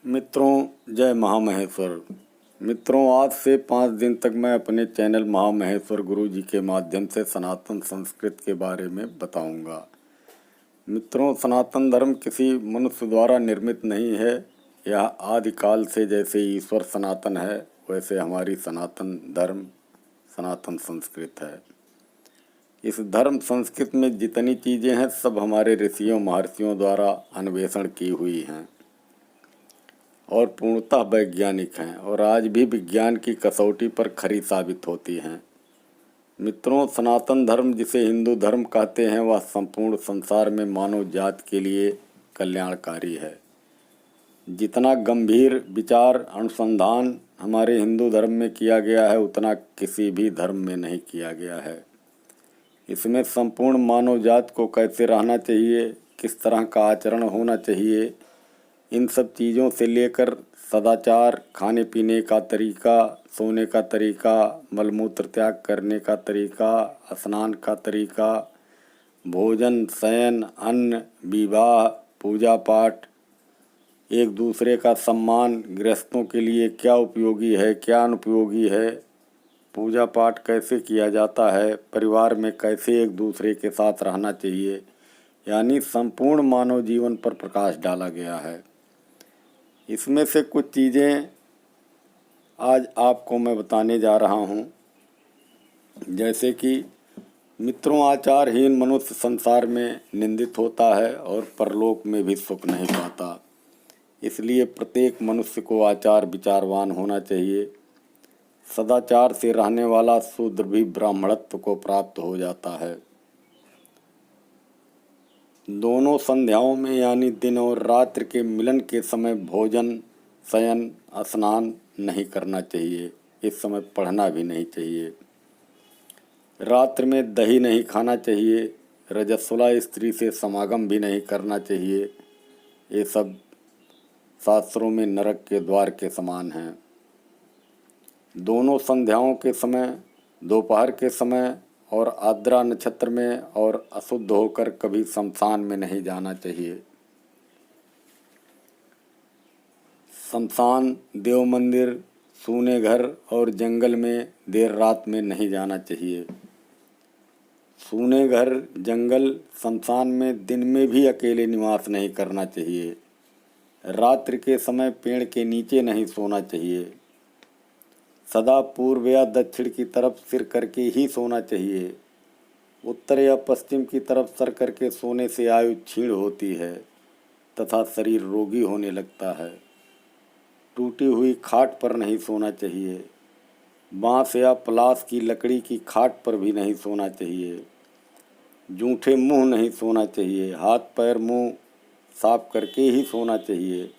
मित्रों, जय महामहेश्वर। मित्रों, आज से 5 दिन तक मैं अपने चैनल महामहेश्वर गुरु जी के माध्यम से सनातन संस्कृत के बारे में बताऊंगा। मित्रों, सनातन धर्म किसी मनुष्य द्वारा निर्मित नहीं है। यह आदिकाल से जैसे ईश्वर सनातन है, वैसे हमारी सनातन धर्म सनातन संस्कृत है। इस धर्म संस्कृत में जितनी चीज़ें हैं, सब हमारे ऋषियों महर्षियों द्वारा अन्वेषण की हुई हैं और पूर्णतः वैज्ञानिक हैं और आज भी विज्ञान की कसौटी पर खरी साबित होती हैं। मित्रों, सनातन धर्म जिसे हिंदू धर्म कहते हैं, वह संपूर्ण संसार में मानव जात के लिए कल्याणकारी है। जितना गंभीर विचार अनुसंधान हमारे हिंदू धर्म में किया गया है, उतना किसी भी धर्म में नहीं किया गया है। इसमें संपूर्ण मानव जात को कैसे रहना चाहिए, किस तरह का आचरण होना चाहिए, इन सब चीज़ों से लेकर सदाचार, खाने पीने का तरीका, सोने का तरीका, मलमूत्र त्याग करने का तरीका, स्नान का तरीका, भोजन, शयन, अन्न, विवाह, पूजा पाठ, एक दूसरे का सम्मान, गृहस्थों के लिए क्या उपयोगी है, क्या अनुपयोगी है, पूजा पाठ कैसे किया जाता है, परिवार में कैसे एक दूसरे के साथ रहना चाहिए, यानी संपूर्ण मानव जीवन पर प्रकाश डाला गया है। इसमें से कुछ चीज़ें आज आपको मैं बताने जा रहा हूँ। जैसे कि मित्रों, आचारहीन मनुष्य संसार में निंदित होता है और परलोक में भी सुख नहीं पाता। इसलिए प्रत्येक मनुष्य को आचार विचारवान होना चाहिए। सदाचार से रहने वाला शूद्र भी ब्राह्मणत्व को प्राप्त हो जाता है। दोनों संध्याओं में यानी दिन और रात्रि के मिलन के समय भोजन, शयन, स्नान नहीं करना चाहिए। इस समय पढ़ना भी नहीं चाहिए। रात्रि में दही नहीं खाना चाहिए। रजस्वला स्त्री से समागम भी नहीं करना चाहिए। ये सब शास्त्रों में नरक के द्वार के समान हैं। दोनों संध्याओं के समय, दोपहर के समय और आर्द्रा नक्षत्र में और अशुद्ध होकर कभी शमशान में नहीं जाना चाहिए। शमशान, देव मंदिर, सूने घर और जंगल में देर रात में नहीं जाना चाहिए। सूने घर, जंगल, शमशान में दिन में भी अकेले निवास नहीं करना चाहिए। रात्रि के समय पेड़ के नीचे नहीं सोना चाहिए। सदा पूर्व या दक्षिण की तरफ सिर करके ही सोना चाहिए। उत्तर या पश्चिम की तरफ सर करके सोने से आयु क्षीण होती है तथा शरीर रोगी होने लगता है। टूटी हुई खाट पर नहीं सोना चाहिए। बांस या पलाश की लकड़ी की खाट पर भी नहीं सोना चाहिए। जूठे मुंह नहीं सोना चाहिए। हाथ पैर मुंह साफ करके ही सोना चाहिए।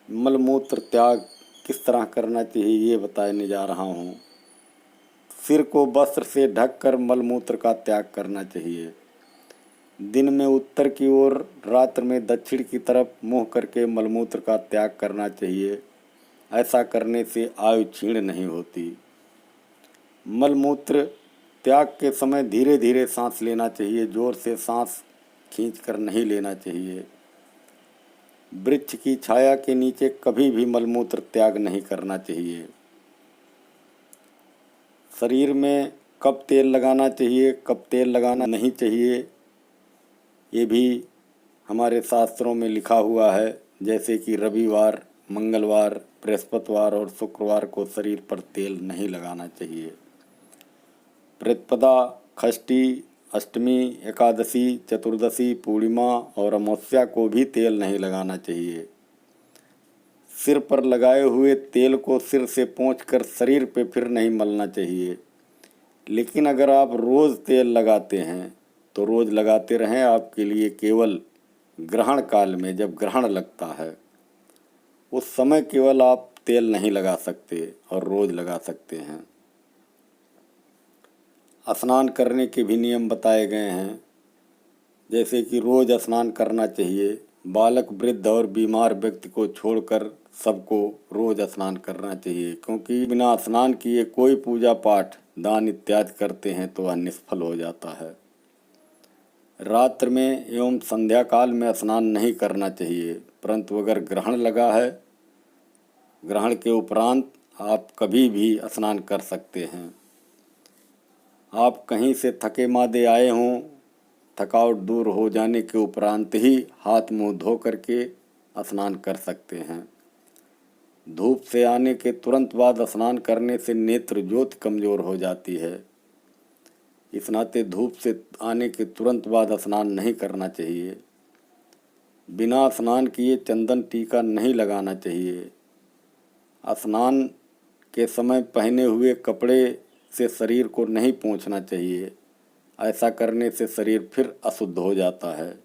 मलमूत्र त्याग किस तरह करना चाहिए, ये बताने जा रहा हूँ। सिर को वस्त्र से ढककर मलमूत्र का त्याग करना चाहिए। दिन में उत्तर की ओर, रात्र में दक्षिण की तरफ मुंह करके मलमूत्र का त्याग करना चाहिए। ऐसा करने से आयु क्षीण नहीं होती। मलमूत्र त्याग के समय धीरे धीरे सांस लेना चाहिए। जोर से सांस खींचकर नहीं लेना चाहिए। वृक्ष की छाया के नीचे कभी भी मलमूत्र त्याग नहीं करना चाहिए। शरीर में कब तेल लगाना चाहिए, कब तेल लगाना नहीं चाहिए, ये भी हमारे शास्त्रों में लिखा हुआ है। जैसे कि रविवार, मंगलवार, बृहस्पतिवार और शुक्रवार को शरीर पर तेल नहीं लगाना चाहिए। प्रतिपदा, षष्ठी, अष्टमी, एकादशी, चतुर्दशी, पूर्णिमा और अमावस्या को भी तेल नहीं लगाना चाहिए। सिर पर लगाए हुए तेल को सिर से पोंछकर शरीर पे फिर नहीं मलना चाहिए। लेकिन अगर आप रोज़ तेल लगाते हैं तो रोज़ लगाते रहें। आपके लिए केवल ग्रहण काल में, जब ग्रहण लगता है, उस समय केवल आप तेल नहीं लगा सकते और रोज़ लगा सकते हैं। स्नान करने के भी नियम बताए गए हैं। जैसे कि रोज़ स्नान करना चाहिए। बालक, वृद्ध और बीमार व्यक्ति को छोड़कर सबको रोज़ स्नान करना चाहिए, क्योंकि बिना स्नान किए कोई पूजा पाठ, दान इत्यादि करते हैं तो वह निष्फल हो जाता है। रात्र में एवं संध्या काल में स्नान नहीं करना चाहिए, परंतु अगर ग्रहण लगा है ग्रहण के उपरांत आप कभी भी स्नान कर सकते हैं। आप कहीं से थके मादे आए हों, थकावट दूर हो जाने के उपरांत ही हाथ मुंह धो करके स्नान कर सकते हैं। धूप से आने के तुरंत बाद स्नान करने से नेत्र ज्योति कमजोर हो जाती है। इस नाते धूप से आने के तुरंत बाद स्नान नहीं करना चाहिए। बिना स्नान किए चंदन टीका नहीं लगाना चाहिए। स्नान के समय पहने हुए कपड़े से शरीर को नहीं पोंछना चाहिए। ऐसा करने से शरीर फिर अशुद्ध हो जाता है।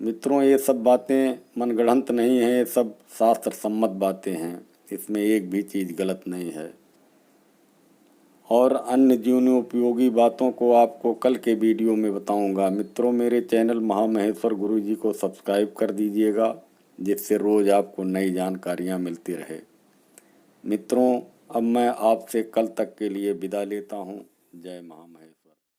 मित्रों, ये सब बातें मनगढ़ंत नहीं हैं, ये सब शास्त्र सम्मत बातें हैं। इसमें एक भी चीज़ गलत नहीं है। और अन्य जीवनोपयोगी बातों को आपको कल के वीडियो में बताऊंगा। मित्रों, मेरे चैनल महामहेश्वर गुरु जी को सब्सक्राइब कर दीजिएगा, जिससे रोज़ आपको नई जानकारियां मिलती रहे। मित्रों, अब मैं आपसे कल तक के लिए विदा लेता हूं। जय महामहेश्वर।